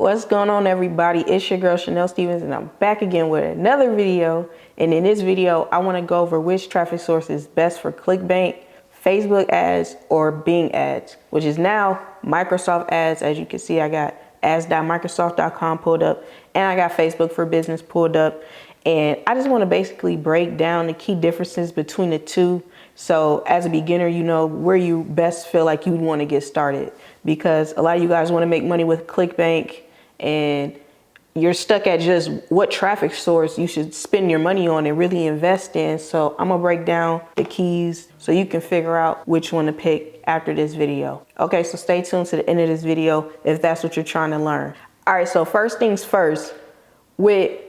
What's going on, everybody? It's your girl Chanel Stevens, and I'm back again with another video. And in this video, I want to go over which traffic source is best for ClickBank, Facebook ads, or Bing ads, which is now Microsoft ads. As you can see, I got ads.microsoft.com pulled up, and I got Facebook for Business pulled up. And I just want to basically break down the key differences between the two. So as a beginner, you know where you best feel like you want to get started, because a lot of you guys want to make money with ClickBank and you're stuck at just what traffic source you should spend your money on and really invest in. So I'm gonna break down the keys so you can figure out which one to pick after this video. Okay, so stay tuned to the end of this video if that's what you're trying to learn. All right, so first things first, with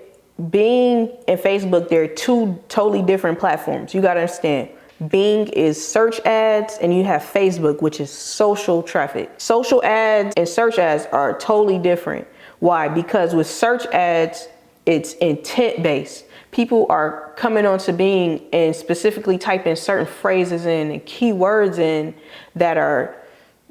Bing and Facebook, they're two totally different platforms. You gotta understand. Bing is search ads and you have Facebook, which is social traffic. Social ads and search ads are totally different. Why? Because with search ads, it's intent based. People are coming onto Bing and specifically typing certain phrases in and keywords in that are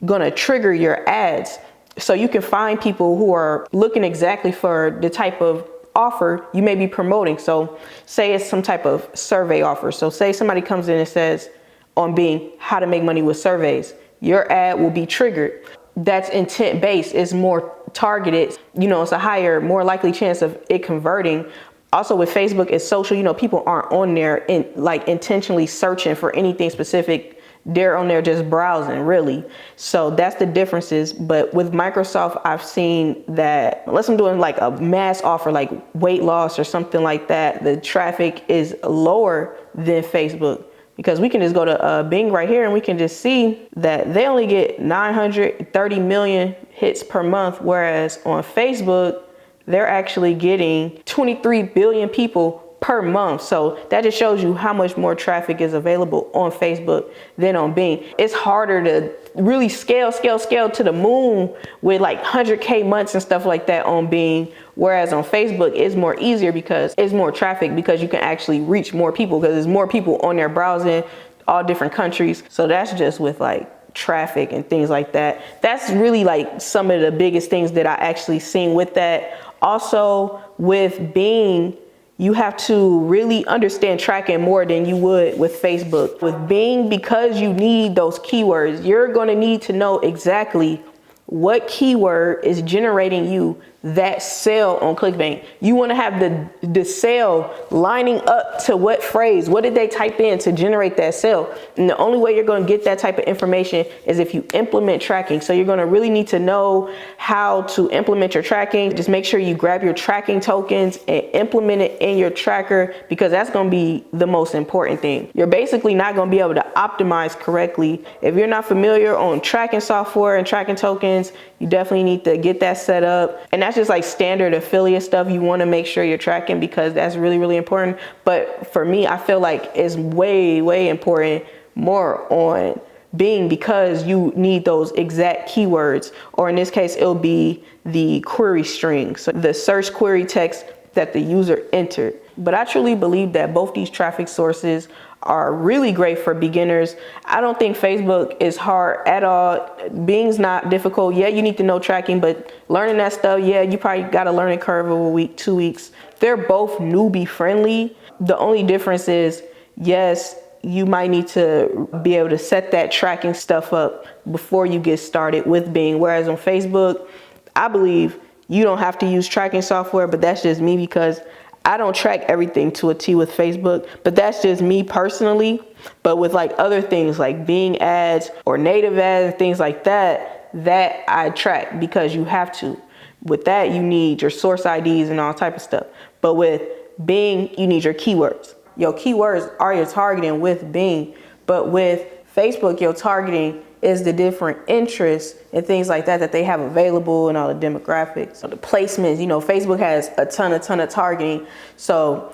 gonna trigger your ads. So you can find people who are looking exactly for the type of offer you may be promoting. So say it's some type of survey offer. So say somebody comes in and says on Bing, how to make money with surveys. Your ad will be triggered. That's intent based. It's more targeted. You know, it's a higher, more likely chance of it converting. Also with Facebook, it's social. You know, people aren't on there intentionally searching for anything specific. They're on there just browsing, really. So that's the differences. But with Microsoft, I've seen that unless I'm doing like a mass offer, like weight loss or something like that, the traffic is lower than Facebook, because we can just go to Bing right here and we can just see that they only get 930 million hits per month, whereas on Facebook, they're actually getting 23 billion people per month. So that just shows you how much more traffic is available on Facebook than on Bing. It's harder to really scale to the moon with like 100K months and stuff like that on Bing. Whereas on Facebook, it's more easier because it's more traffic, because you can actually reach more people because there's more people on there browsing all different countries. So that's just with like traffic and things like that. That's really like some of the biggest things that I actually seen with that. Also with Bing, you have to really understand tracking more than you would with Facebook. With Bing, because you need those keywords, you're going to need to know exactly what keyword is generating you that sale on ClickBank. You want to have the sale lining up to what phrase, what did they type in to generate that sale? And the only way you're going to get that type of information is if you implement tracking. So you're going to really need to know how to implement your tracking. Just make sure you grab your tracking tokens and implement it in your tracker, because that's going to be the most important thing. You're basically not going to be able to optimize correctly if you're not familiar on tracking software and tracking tokens. You definitely need to get that set up. And that's just like standard affiliate stuff. You want to make sure you're tracking, because that's really, really important. But for me, I feel like it's way, way important more on Bing, because you need those exact keywords, or in this case, it'll be the query string. So the search query text that the user entered. But I truly believe that both these traffic sources are really great for beginners. I don't think Facebook is hard at all. Bing's not difficult. Yeah, you need to know tracking, but learning that stuff, yeah, you probably got a learning curve of a week, 2 weeks. They're both newbie friendly. The only difference is, yes, you might need to be able to set that tracking stuff up before you get started with Bing. Whereas on Facebook, I believe you don't have to use tracking software, but that's just me, because I don't track everything to a T with Facebook, but that's just me personally. But with like other things like Bing ads or native ads and things like that, that I track, because you have to. With that, you need your source IDs and all type of stuff. But with Bing, you need your keywords. Your keywords are your targeting with Bing, but with Facebook, your targeting is the different interests and things like that they have available, and all the demographics, so the placements. You know, Facebook has a ton of targeting. So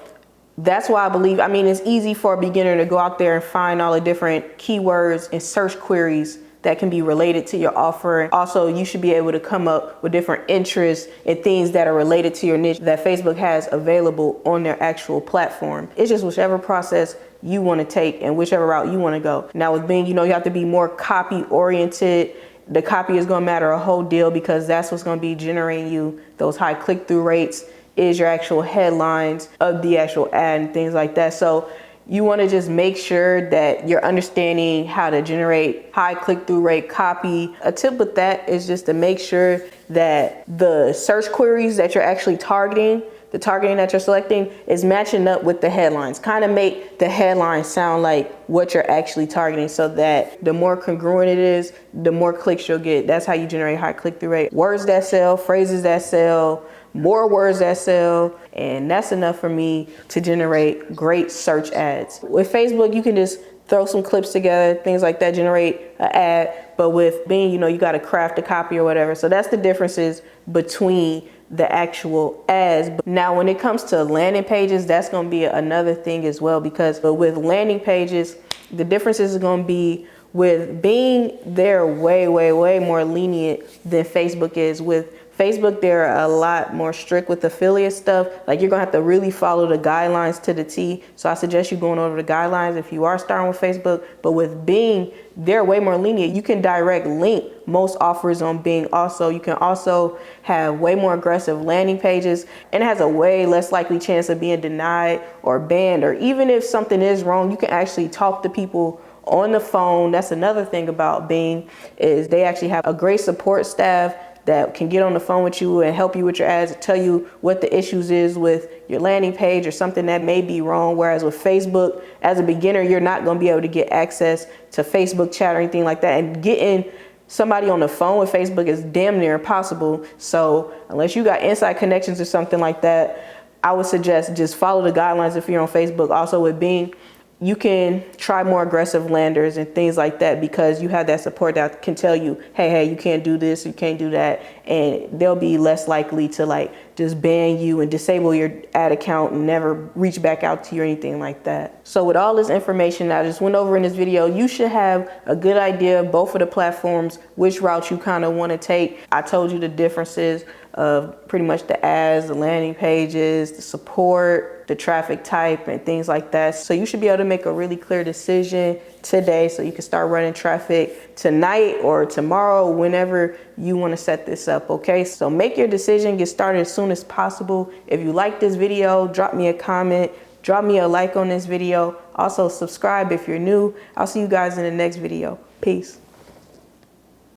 that's why I believe, I mean, it's easy for a beginner to go out there and find all the different keywords and search queries that can be related to your offer. Also, you should be able to come up with different interests and things that are related to your niche that Facebook has available on their actual platform. It's just whichever process you want to take and whichever route you want to go. Now with Bing, you know, you have to be more copy oriented the copy is going to matter a whole deal, because that's what's going to be generating you those high click-through rates, is your actual headlines of the actual ad and things like that. So you want to just make sure that you're understanding how to generate high click-through rate copy. A tip with that is just to make sure that the search queries that you're actually targeting, the targeting that you're selecting, is matching up with the headlines. Kind of make the headlines sound like what you're actually targeting, so that the more congruent it is, the more clicks you'll get. That's how you generate high click-through rate. Words that sell, phrases that sell, more words that sell, and that's enough for me to generate great search ads. With Facebook, you can just throw some clips together, things like that, generate an ad. But with Bing, you got to craft a copy or whatever. So that's the differences between the actual ads. Now, when it comes to landing pages, that's going to be another thing as well, because with landing pages, the difference is going to be with Bing, they're way more lenient than Facebook is. With Facebook, they're a lot more strict with affiliate stuff. Like, you're gonna have to really follow the guidelines to the T. So I suggest you going over the guidelines if you are starting with Facebook. But with Bing, they're way more lenient. You can direct link most offers on Bing. Also, you can also have way more aggressive landing pages, and it has a way less likely chance of being denied or banned. Or even if something is wrong, you can actually talk to people on the phone. That's another thing about Bing, is they actually have a great support staff that can get on the phone with you and help you with your ads, tell you what the issues is with your landing page or something that may be wrong. Whereas with Facebook, as a beginner, you're not going to be able to get access to Facebook chat or anything like that. And getting somebody on the phone with Facebook is damn near impossible. So unless you got inside connections or something like that, I would suggest just follow the guidelines if you're on Facebook. Also with Bing, you can try more aggressive landers and things like that, because you have that support that can tell you, hey, you can't do this, you can't do that. And they'll be less likely to just ban you and disable your ad account and never reach back out to you or anything like that. So with all this information I just went over in this video, you should have a good idea of both of the platforms, which route you kind of want to take. I told you the differences of pretty much the ads, the landing pages, the support, the traffic type, and things like that. So you should be able to make a really clear decision today, so you can start running traffic tonight or tomorrow, whenever you want to set this up. Okay, so make your decision, get started as soon as possible. If you like this video, drop me a comment, drop me a like on this video. Also subscribe if you're new. I'll see you guys in the next video. Peace.